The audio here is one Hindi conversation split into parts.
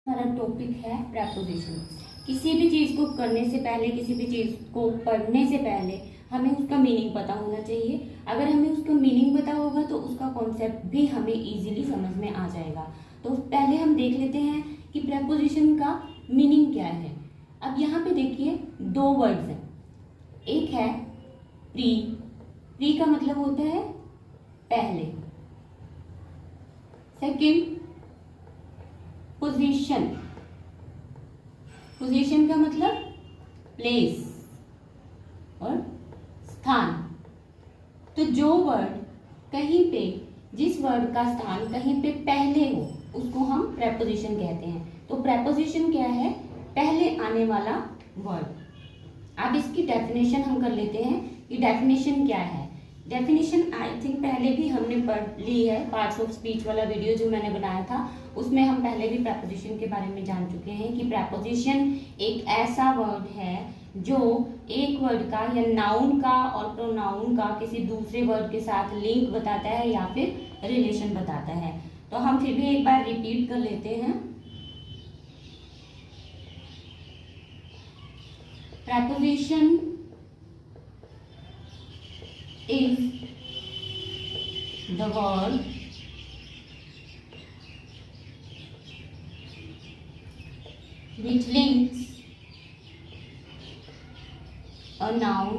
हमारा टॉपिक है प्रेपोजिशन। किसी भी चीज को करने से पहले, किसी भी चीज को पढ़ने से पहले हमें उसका मीनिंग पता होना चाहिए। अगर हमें उसका मीनिंग पता होगा तो उसका कॉन्सेप्ट भी हमें इजीली समझ में आ जाएगा। तो पहले हम देख लेते हैं कि प्रेपोजिशन का मीनिंग क्या है। अब यहाँ पे देखिए दो वर्ड्स हैं। एक है प्री। प्री का मतलब होता है पहले। Second position. पोजीशन का मतलब प्लेस और स्थान। तो जो वर्ड कहीं पे, जिस वर्ड का स्थान कहीं पे पहले हो उसको हम प्रेपोजिशन कहते हैं। तो प्रेपोजिशन क्या है? पहले आने वाला वर्ड। अब इसकी डेफिनेशन हम कर लेते हैं कि डेफिनेशन क्या है। डेफिनेशन आई थिंक पहले भी हमने पढ़ ली है। पार्ट्स ऑफ स्पीच वाला वीडियो जो मैंने बनाया था उसमें हम पहले भी प्रेपोजिशन के बारे में जान चुके हैं कि प्रेपोजिशन एक ऐसा वर्ड है जो एक वर्ड का या नाउन का और प्रोनाउन का किसी दूसरे वर्ड के साथ लिंक बताता है या फिर रिलेशन बताता है। तो हम फिर भी एक बार रिपीट कर लेते हैं। Preposition is the word which links a noun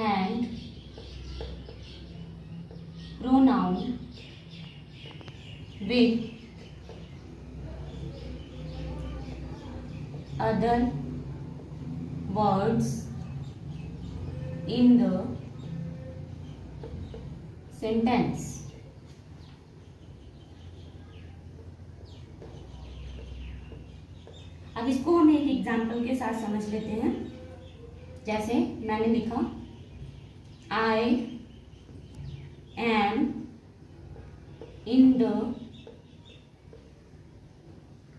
and pronoun with other words in the sentence। अब इसको हम एक एग्जाम्पल के साथ समझ लेते हैं। जैसे मैंने लिखा I am in the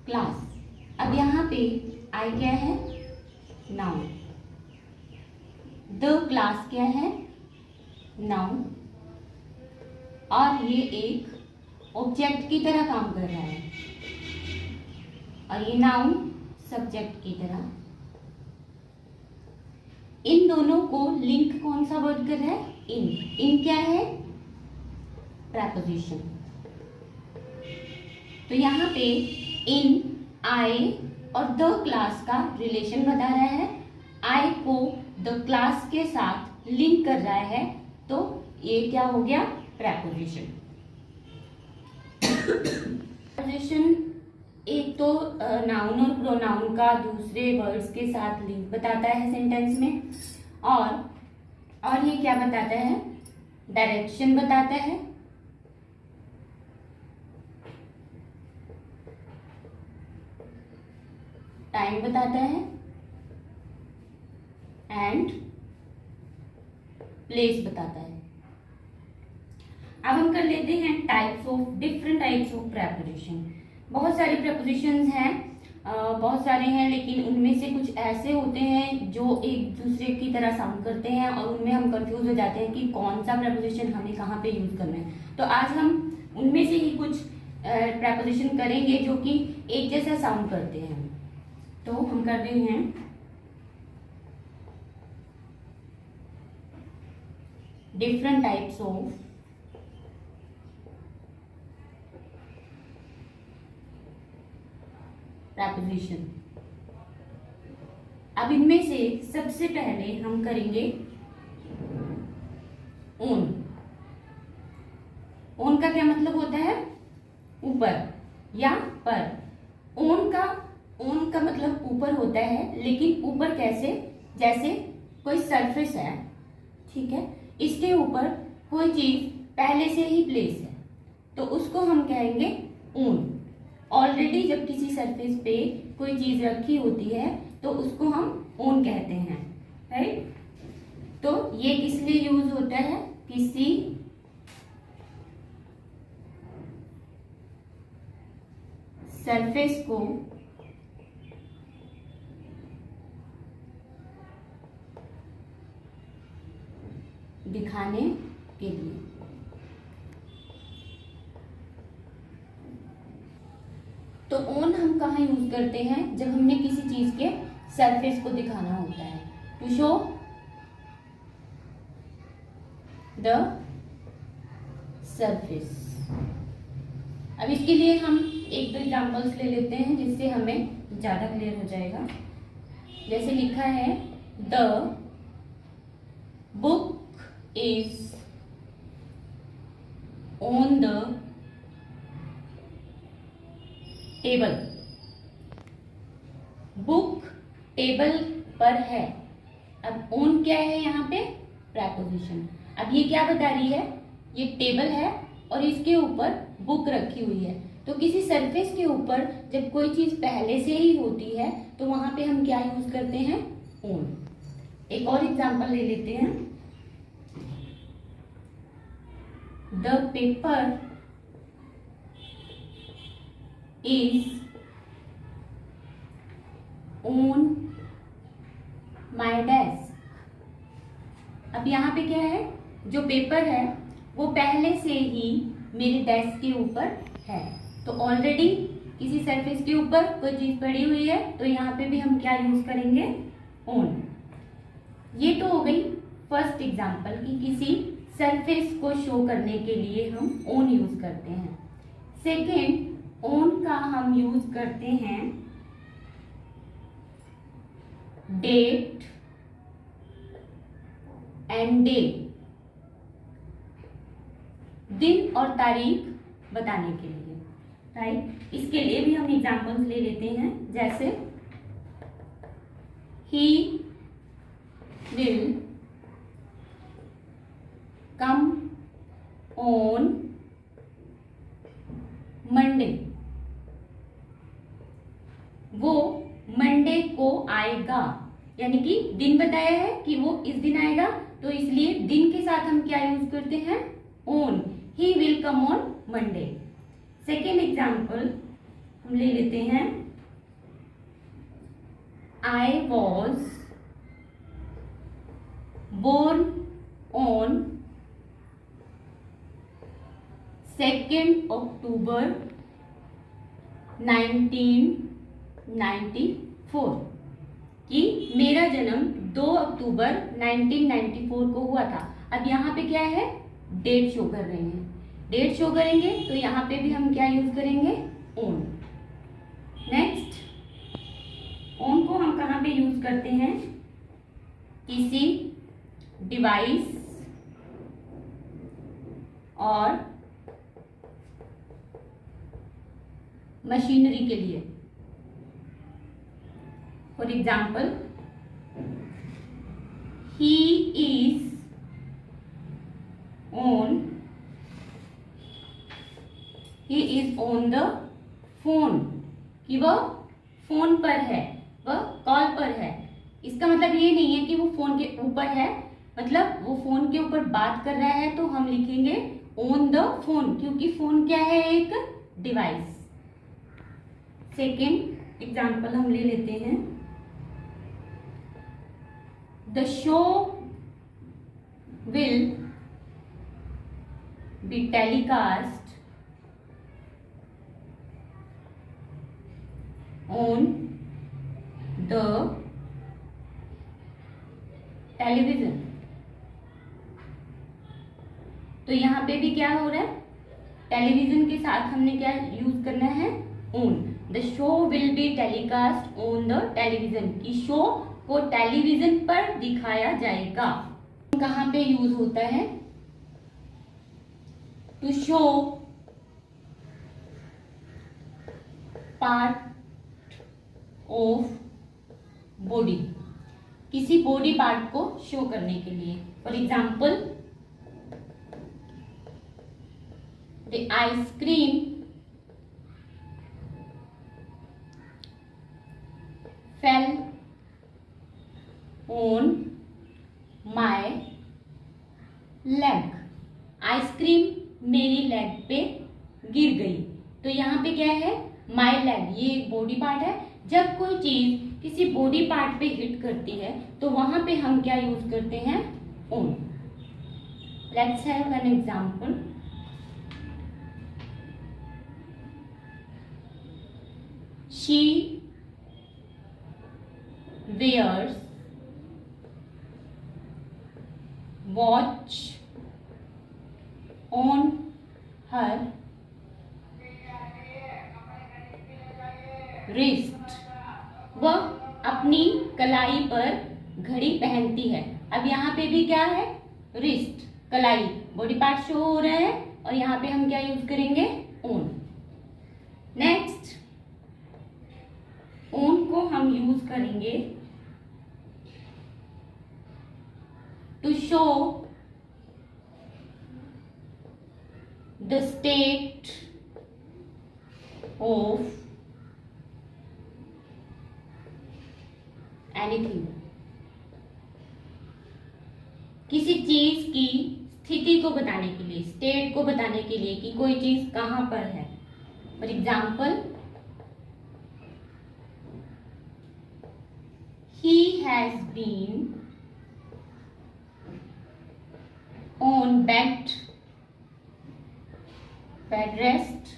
class। अब यहाँ पे I क्या है? नाउन। द क्लास क्या है? नाउन। और ये एक ऑब्जेक्ट की तरह काम कर रहा है और ये नाउन सब्जेक्ट की तरह। इन दोनों को लिंक कौन सा वर्ड कर रहा है? इन। इन क्या है? प्रेपोजिशन। तो यहाँ पे इन आई और द क्लास का रिलेशन बता रहा है। आई को द क्लास के साथ लिंक कर रहा है, तो ये क्या हो गया? प्रेपोजिशन। प्रेपोजिशन एक तो नाउन और प्रोनाउन का दूसरे वर्ड्स के साथ लिंक बताता है सेंटेंस में, और ये क्या बताता है? डायरेक्शन बताता है, टाइम बताता है एंड प्लेस बताता है। अब हम कर लेते हैं डिफरेंट टाइप्स ऑफ प्रेपोजिशन। बहुत सारे प्रेपोजिशंस हैं, बहुत सारे हैं, लेकिन उनमें से कुछ ऐसे होते हैं जो एक दूसरे की तरह साउंड करते हैं और उनमें हम कंफ्यूज हो जाते हैं कि कौन सा प्रेपोजिशन हमें कहाँ पे यूज करना है। तो आज हम उनमें से ही कुछ प्रेपोजिशन करेंगे जो कि एक जैसा साउंड करते हैं। तो हम कर रहे हैं डिफरेंट टाइप्स ऑफ प्रेपोजिशन। अब इनमें से सबसे पहले हम करेंगे ऑन। ऑन का क्या मतलब होता है? ऊपर या पर। ऑन का मतलब ऊपर होता है, लेकिन ऊपर कैसे? जैसे कोई सरफेस है, ठीक है, इसके ऊपर कोई चीज पहले से ही प्लेस है तो उसको हम कहेंगे ऑन। ऑलरेडी जब किसी सरफेस पे कोई चीज रखी होती है तो उसको हम ऑन कहते हैं, राइट। तो ये किस लिए यूज होता है? किसी सरफेस को दिखाने के लिए। तो ऑन हम कहाँ यूज करते हैं? जब हमने किसी चीज के सरफेस को दिखाना होता है, टू शो द सरफेस। अब इसके लिए हम एक दो एग्जांपल्स ले लेते हैं जिससे हमें ज्यादा क्लियर हो जाएगा। जैसे लिखा है the book is on the table. Book table पर है। अब ऑन क्या है यहाँ पे? प्रेपोजिशन। अब ये क्या बता रही है? ये टेबल है और इसके ऊपर बुक रखी हुई है। तो किसी सरफेस के ऊपर जब कोई चीज पहले से ही होती है तो वहां पे हम क्या यूज करते हैं? ऑन। एक और एग्जांपल ले लेते हैं। The paper is on my desk. अब यहाँ पे क्या है? जो पेपर है वो पहले से ही मेरे डेस्क के ऊपर है। तो ऑलरेडी किसी सरफेस के ऊपर कोई चीज पड़ी हुई है तो यहाँ पे भी हम क्या यूज करेंगे? ऑन। ये तो हो गई फर्स्ट एग्जांपल कि किसी सरफेस को शो करने के लिए हम ऑन यूज करते हैं। सेकेंड, ऑन का हम यूज करते हैं डेट एंड डे, दिन और तारीख बताने के लिए, राइट। इसके लिए भी हम एग्जांपल्स ले लेते हैं। जैसे he will come on Monday. वो मंडे को आएगा, यानी कि दिन बताया है कि वो इस दिन आएगा, तो इसलिए दिन के साथ हम क्या यूज करते हैं? On. He will come on Monday. Second example हम ले लेते हैं। आई वॉज बोर्न ऑन 2 अक्टूबर 1994। कि मेरा जन्म 2 अक्टूबर 1994 को हुआ था। अब यहाँ पे क्या है? डेट शो कर रहे हैं। डेट शो करेंगे तो यहाँ पे भी हम क्या यूज करेंगे? ऑन। नेक्स्ट, ऑन को हम कहाँ पे यूज करते हैं? किसी डिवाइस और मशीनरी के लिए। For example, he is on the phone, कि वह फोन पर है, वह कॉल पर है। इसका मतलब ये नहीं है कि वो फोन के ऊपर है, मतलब वो फोन के ऊपर बात कर रहा है तो हम लिखेंगे ऑन द फोन, क्योंकि फोन क्या है? एक डिवाइस। सेकेंड एग्जाम्पल हम ले लेते हैं। The show will be telecast on the television. तो यहां पे भी क्या हो रहा है? टेलीविजन के साथ हमने क्या यूज करना है? On. The show will be telecast on the television, की शो को टेलीविजन पर दिखाया जाएगा। कहां पे यूज होता है? To show part of body, किसी बॉडी पार्ट को शो करने के लिए। For example, the ice cream fell on my leg. Ice cream मेरी लेग पे गिर गई। तो यहाँ पे क्या है? माई लेग, ये एक बॉडी पार्ट है। जब कोई चीज किसी बॉडी पार्ट पे हिट करती है तो वहां पे हम क्या यूज करते हैं? On. Let's have an example. she wears watch on her wrist. वह अपनी कलाई पर घड़ी पहनती है। अब यहाँ पे भी क्या है, रिस्ट, कलाई, बॉडी पार्ट शो हो रहा है और यहाँ पे हम क्या यूज करेंगे, ओन। नेक्स्ट, ओन को हम यूज करेंगे to show the state of anything. किसी चीज की स्थिति को बताने के लिए, स्टेट को बताने के लिए कि कोई चीज कहां पर है। For example, he has been on bed rest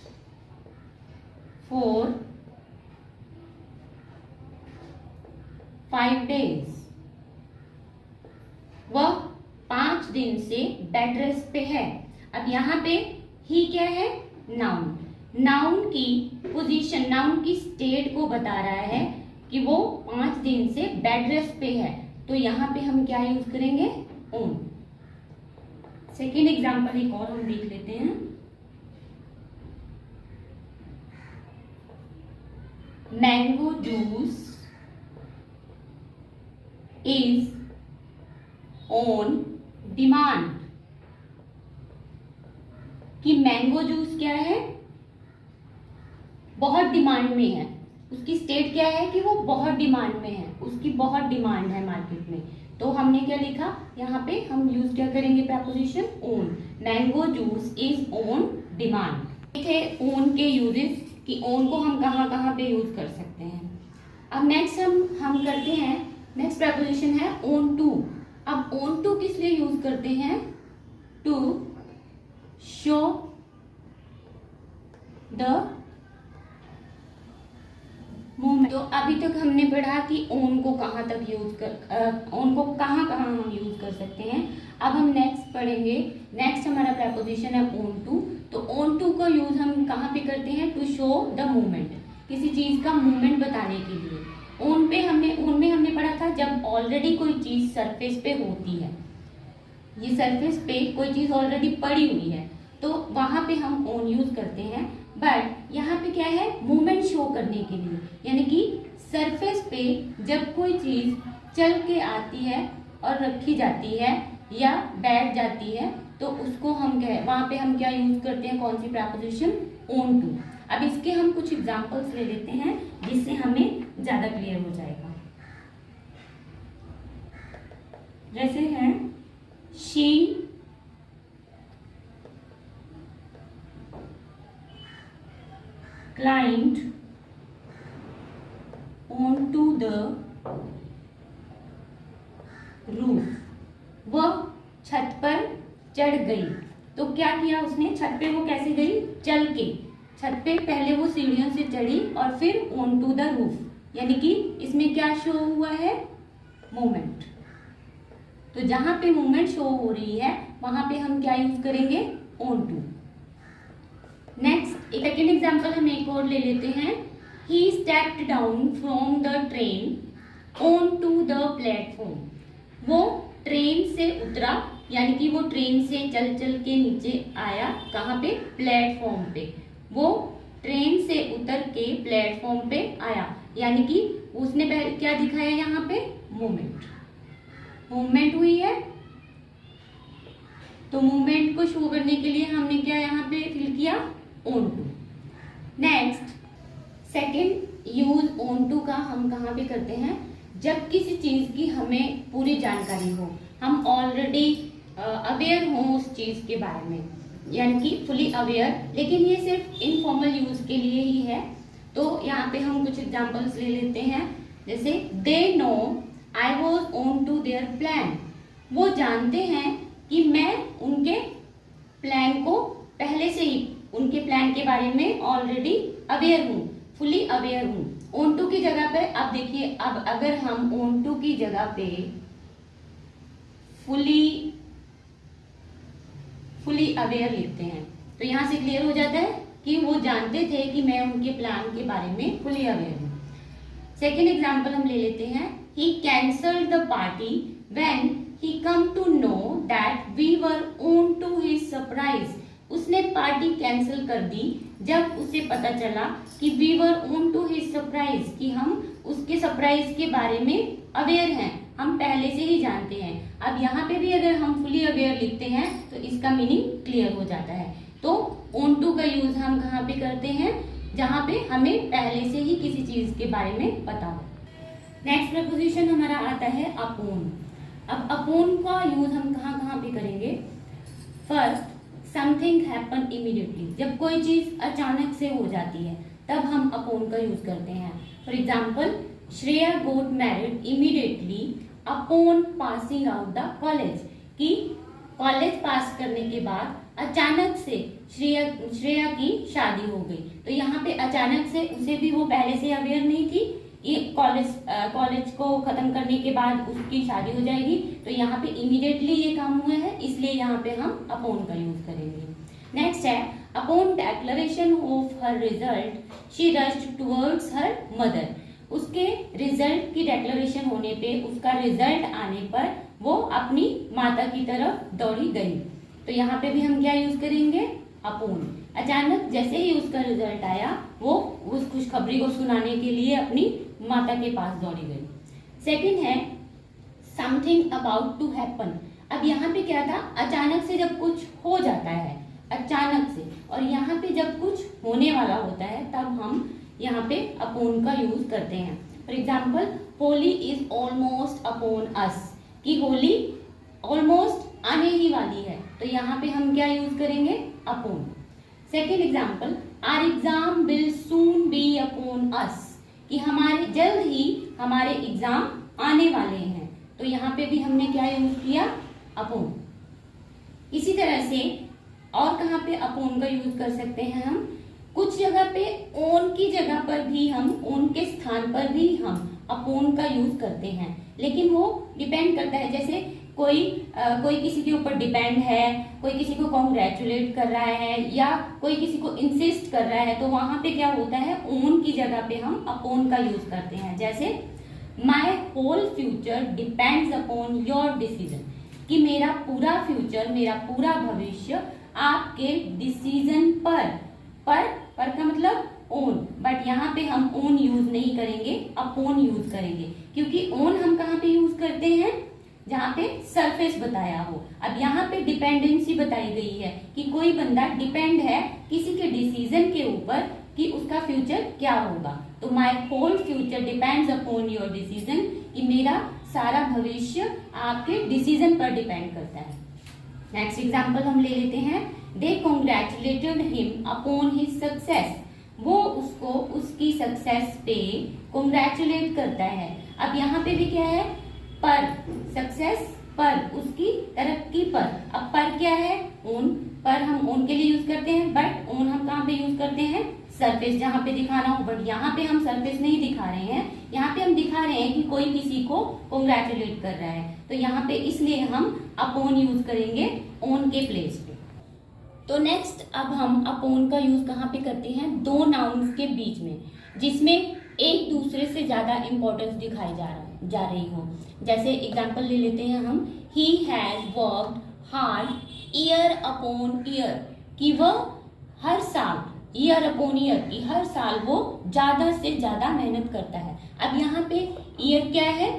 for 5 days. वह 5 दिन से बेड रेस्ट पे है। अब यहाँ पे ही क्या है, नाउन। नाउन की पोजीशन, नाउन की स्टेट को बता रहा है कि वो 5 दिन से बेड रेस्ट पे है, तो यहाँ पे हम क्या यूज करेंगे, ओन। सेकेंड एग्जाम्पल एक और हम देख लेते हैं। Mango juice is on demand. कि मैंगो जूस क्या है, बहुत डिमांड में है। उसकी स्टेट क्या है कि वो बहुत डिमांड में है, उसकी बहुत डिमांड है मार्केट में। तो हमने क्या लिखा, यहाँ पे हम यूज क्या करेंगे, preposition own. Mango juice is on demand. थे ओन के यूजेस कि ओन को हम कहाँ कहाँ पे यूज कर सकते हैं। अब नेक्स्ट हम करते हैं, नेक्स्ट प्रपोजिशन है ओन टू। अब ओन टू किस लिए यूज करते हैं, टू शो द मोमेंट। तो अभी तक हमने पढ़ा कि ओन को कहाँ तक यूज कर, ओन को कहाँ कहाँ हम यूज कर सकते हैं। अब हम नेक्स्ट पढ़ेंगे, नेक्स्ट हमारा प्रपोजिशन है ओन टू। तो ओन टू का यूज हम कहाँ पे करते हैं, टू शो द मूवमेंट, किसी चीज का मूवमेंट बताने के लिए। ओन में हमने पढ़ा था जब ऑलरेडी कोई चीज सरफेस पे होती है, ये सरफेस पे कोई चीज ऑलरेडी पड़ी हुई है, तो वहां पे हम ओन यूज करते हैं। बट यहाँ पे क्या है, मूवमेंट शो करने के लिए, यानी कि सरफेस पे जब कोई चीज चल के आती है और रखी जाती है या बैठ जाती है, तो उसको हम वहां पे हम क्या यूज करते हैं, कौन सी प्रपोजिशन, ओन टू। अब इसके हम कुछ एग्जांपल्स ले लेते हैं जिससे हमें ज्यादा क्लियर हो जाएगा। जैसे है, she climbed onto the roof। वह छत पर चढ़ गई। तो क्या किया उसने, छत पे वो कैसे गई, चल के। छत पे पहले वो सीढ़ियों से चढ़ी और फिर ऑन टू द रूफ, यानी कि इसमें क्या शो हुआ है, मूवमेंट। तो जहां पे मूवमेंट शो हो रही है वहां पे हम क्या यूज करेंगे, ऑन टू। नेक्स्ट एक सेकेंड एग्जाम्पल हम एक और ले लेते हैं। He stepped down from the train onto the platform. वो ट्रेन से उतरा, यानी कि वो ट्रेन से चल चल के नीचे आया, कहाँ पे, प्लेटफॉर्म पे। वो ट्रेन से उतर के प्लेटफॉर्म पे आया, यानी कि उसने पहले क्या दिखाया, यहाँ पे मूवमेंट, मूवमेंट हुई है। तो मूवमेंट को शो करने के लिए हमने क्या यहाँ पे फिल किया, onto. Next second use onto का हम कहाँ पे करते हैं, जब किसी चीज की हमें पूरी जानकारी हो, हम ऑलरेडी अवेयर हो उस चीज के बारे में, यानी कि फुली अवेयर, लेकिन ये सिर्फ इनफॉर्मल यूज के लिए ही है। तो यहाँ पे हम कुछ एग्जांपल्स ले लेते हैं। जैसे they know I was onto their plan. वो जानते हैं कि मैं उनके प्लान को पहले से ही, उनके प्लान के बारे में ऑलरेडी अवेयर हूँ, फुली अवेयर हूँ। ओन टू की जगह पे अब देखिए, अब अगर हम ओन टू की जगह पे फुली अवेयर लिखते हैं तो यहां से क्लियर हो जाता है कि वो जानते थे कि मैं उनके प्लान के बारे में फुली अवेयर हूं। सेकेंड एग्जाम्पल हम ले लेते हैं, he cancelled the party when he come to know that we were on to his surprise. उसने पार्टी कैंसिल कर दी जब उसे पता चला कि we were on to his surprise, कि हम उसके सरप्राइज के बारे में अवेयर हैं, हम पहले से ही जानते हैं। अब यहाँ पे भी अगर हम फुली अवेयर लिखते हैं तो इसका मीनिंग क्लियर हो जाता है। तो ओन टू का यूज हम कहाँ पे करते हैं, जहाँ पे हमें पहले से ही किसी चीज के बारे में पता हो। नेक्स्ट प्रपोजिशन हमारा आता है अपोन। अब अपोन का यूज हम कहाँ कहाँ पे करेंगे। फर्स्ट, समथिंग हैपन इमीडिएटली, जब कोई चीज अचानक से हो जाती है तब हम अपोन का यूज करते हैं। For example, Shreya goat married immediately upon passing out the college, कि कॉलेज पास करने के बाद अचानक से श्रेया की शादी हो गई। तो यहाँ पे अचानक से, उसे भी वो पहले से अवेयर नहीं थी ये कॉलेज को खत्म करने के बाद उसकी शादी हो जाएगी, तो यहाँ पे इमीडिएटली ये काम हुआ है, इसलिए यहाँ पे हम अपॉन का यूज करेंगे। नेक्स्ट है, upon declaration of her result she rushed towards her mother. उसके रिजल्ट की डिक्लेरेशन होने पे, उसका रिजल्ट आने पर वो अपनी माता की तरफ दौड़ी गई। तो यहाँ पे भी हम क्या यूज करेंगे, अपॉन। अचानक जैसे ही उसका रिजल्ट आया वो उस खुशखबरी को सुनाने के लिए अपनी माता के पास दौड़ी गई। सेकंड है, समथिंग अबाउट टू हैपन। अब यहाँ पे क्या था, अचानक से जब कुछ हो जाता है, अचानक से, और यहाँ पे जब कुछ होने वाला होता है तब हम यहाँ पे अपॉन का यूज करते हैं। For example, Holi is almost upon us, कि होली ऑलमोस्ट आने ही वाली है, तो यहाँ पे हम क्या यूज करेंगे, upon. Second example, our exam will soon be upon us, कि हमारे जल्द ही हमारे एग्जाम आने वाले हैं, तो यहाँ पे भी हमने क्या यूज किया, अपॉन। इसी तरह से और कहाँ पे अपॉन का यूज कर सकते हैं हम, कुछ जगह पे ओन की जगह पर भी हम, ओन के स्थान पर भी हम अपॉन का यूज करते हैं, लेकिन वो डिपेंड करता है। जैसे कोई किसी के ऊपर डिपेंड है, कोई किसी को कॉन्ग्रेचुलेट कर रहा है, या कोई किसी को इंसिस्ट कर रहा है, तो वहां पे क्या होता है, ओन की जगह पे हम अपॉन का यूज करते हैं। जैसे my whole future depends upon your decision, कि मेरा पूरा फ्यूचर, मेरा पूरा भविष्य आपके डिसीजन पर का मतलब ओन, बट यहाँ पे हम ओन यूज नहीं करेंगे, अपॉन यूज करेंगे, क्योंकि ओन हम कहाँ पे यूज करते हैं, जहाँ पे सरफेस बताया हो। अब यहाँ पे डिपेंडेंसी बताई गई है कि कोई बंदा डिपेंड है किसी के डिसीजन के ऊपर कि उसका फ्यूचर क्या होगा, तो my whole future depends upon your decision, कि मेरा सारा भविष्य आपके डिसीजन पर डिपेंड करता है। नेक्स्ट एग्जाम्पल हम ले लेते हैं, they congratulated him upon his success, वो उसको उसकी सक्सेस पे कॉन्ग्रेचुलेट करता है। अब यहाँ पे भी क्या है, पर, सक्सेस पर, उसकी तरक्की पर। अब पर क्या है, ओन, पर हम ओन के लिए यूज करते हैं, बट ओन हम कहाँ पे यूज करते हैं, सरफेस, जहाँ पे दिखाना हो, बट यहाँ पे हम सरफेस नहीं दिखा रहे हैं, यहाँ पे हम दिखा रहे हैं कि कोई किसी को कॉन्ग्रेचुलेट कर रहा है, तो यहाँ पे इसलिए हम अपॉन यूज करेंगे ओन के प्लेस पे। तो नेक्स्ट अब हम अपॉन का यूज कहाँ पे करते हैं, दो नाउन्स के बीच में, जिसमें एक दूसरे से ज्यादा इंपॉर्टेंस दिखाई जा रही हो। जैसे एग्जाम्पल ले लेते हैं हम, he has worked hard year upon year, कि वह हर साल, ईयर अपॉन ईयर, की हर साल वो ज्यादा से ज्यादा मेहनत करता है। अब यहाँ पे ईयर क्या है,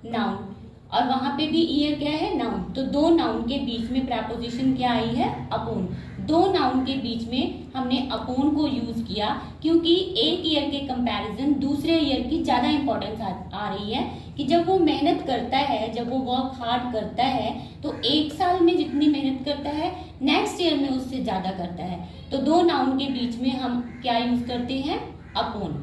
नाउन, और वहां पे भी ईयर क्या है, नाउन, तो दो नाउन के बीच में प्रेपोजिशन क्या आई है, अपॉन। दो नाउन के बीच में हमने अपॉन को यूज किया क्योंकि एक ईयर के कंपैरिजन दूसरे ईयर की ज्यादा इंपॉर्टेंस आ रही है, कि जब वो मेहनत करता है, जब वो वर्क हार्ड करता है, तो एक साल में जितनी मेहनत करता है नेक्स्ट ईयर में उससे ज्यादा करता है, तो दो नाउन के बीच में हम क्या यूज करते हैं, अपॉन।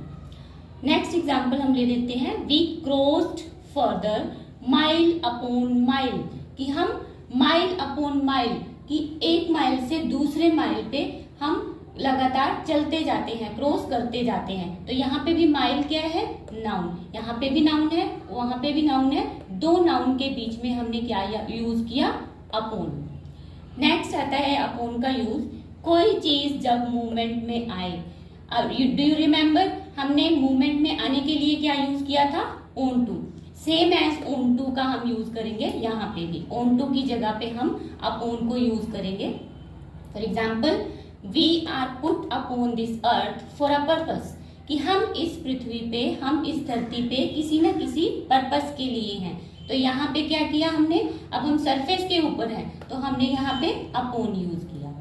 नेक्स्ट एग्जाम्पल हम ले लेते हैं, we crossed further mile upon mile, कि हम माइल अपॉन माइल, कि एक माइल से दूसरे माइल पे हम लगातार चलते जाते हैं, क्रॉस करते जाते हैं। तो यहाँ पे भी माइल क्या है, नाउन, यहाँ पे भी नाउन है, वहां पे भी नाउन है, दो नाउन के बीच में हमने क्या यूज किया, अपॉन। नेक्स्ट आता है अपॉन का यूज, कोई चीज जब मूवमेंट में आए। डू यू रिमेम्बर, हमने मूवमेंट में आने के लिए क्या यूज किया था, onto. Same as onto का हम यूज करेंगे यहाँ पे भी, ऑन टू की जगह पे हम अपॉन को यूज करेंगे। For example, we are put upon this earth for a purpose, कि हम इस पृथ्वी पे, हम इस धरती पे किसी न किसी पर्पस के लिए हैं। तो यहाँ पे क्या किया हमने, अब हम सरफेस के ऊपर हैं तो हमने यहाँ पे अपॉन यूज किया।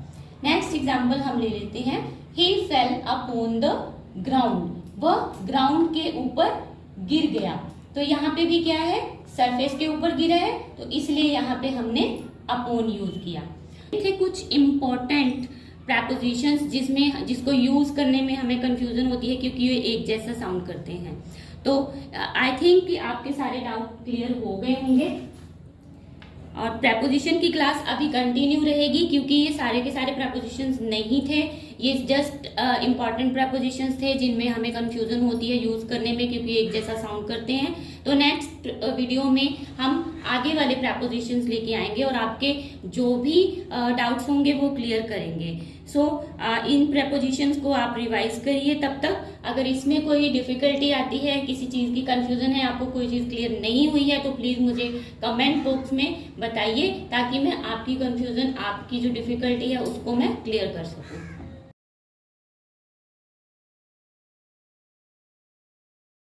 नेक्स्ट एग्जाम्पल हम ले लेते हैं, ही फेल अपॉन द ग्राउंड, वह ग्राउंड के ऊपर गिर गया। तो यहाँ पे भी क्या है, सरफेस के ऊपर गिरा है, तो इसलिए यहाँ पे हमने अपॉन यूज किया। थे कुछ इम्पोर्टेंट प्रैपोजिशंस जिसको यूज करने में हमें कंफ्यूजन होती है क्योंकि ये एक जैसा साउंड करते हैं। तो आई थिंक कि आपके सारे डाउट क्लियर हो गए होंगे और प्रैपोजिशन की क्लास अभी कंटिन्यू रहेगी क्योंकि ये सारे के सारे प्रैपोजिशंस नहीं थे, ये जस्ट इंपॉर्टेंट प्रैपोजिशंस थे जिनमें हमें कंफ्यूजन होती है यूज करने में क्योंकि एक जैसा साउंड करते हैं। तो नेक्स्ट वीडियो में हम आगे वाले प्रैपोजिशंस लेके आएंगे और आपके जो भी डाउट्स होंगे वो क्लियर करेंगे। सो इन प्रैपोजिशंस को आप रिवाइज करिए। तब तक अगर इसमें कोई डिफिकल्टी आती है, किसी चीज़ की कंफ्यूजन है, आपको कोई चीज़ क्लियर नहीं हुई है, तो प्लीज़ मुझे कमेंट बॉक्स में बताइए ताकि मैं आपकी कंफ्यूजन, आपकी जो डिफिकल्टी है उसको मैं क्लियर कर सकूँ।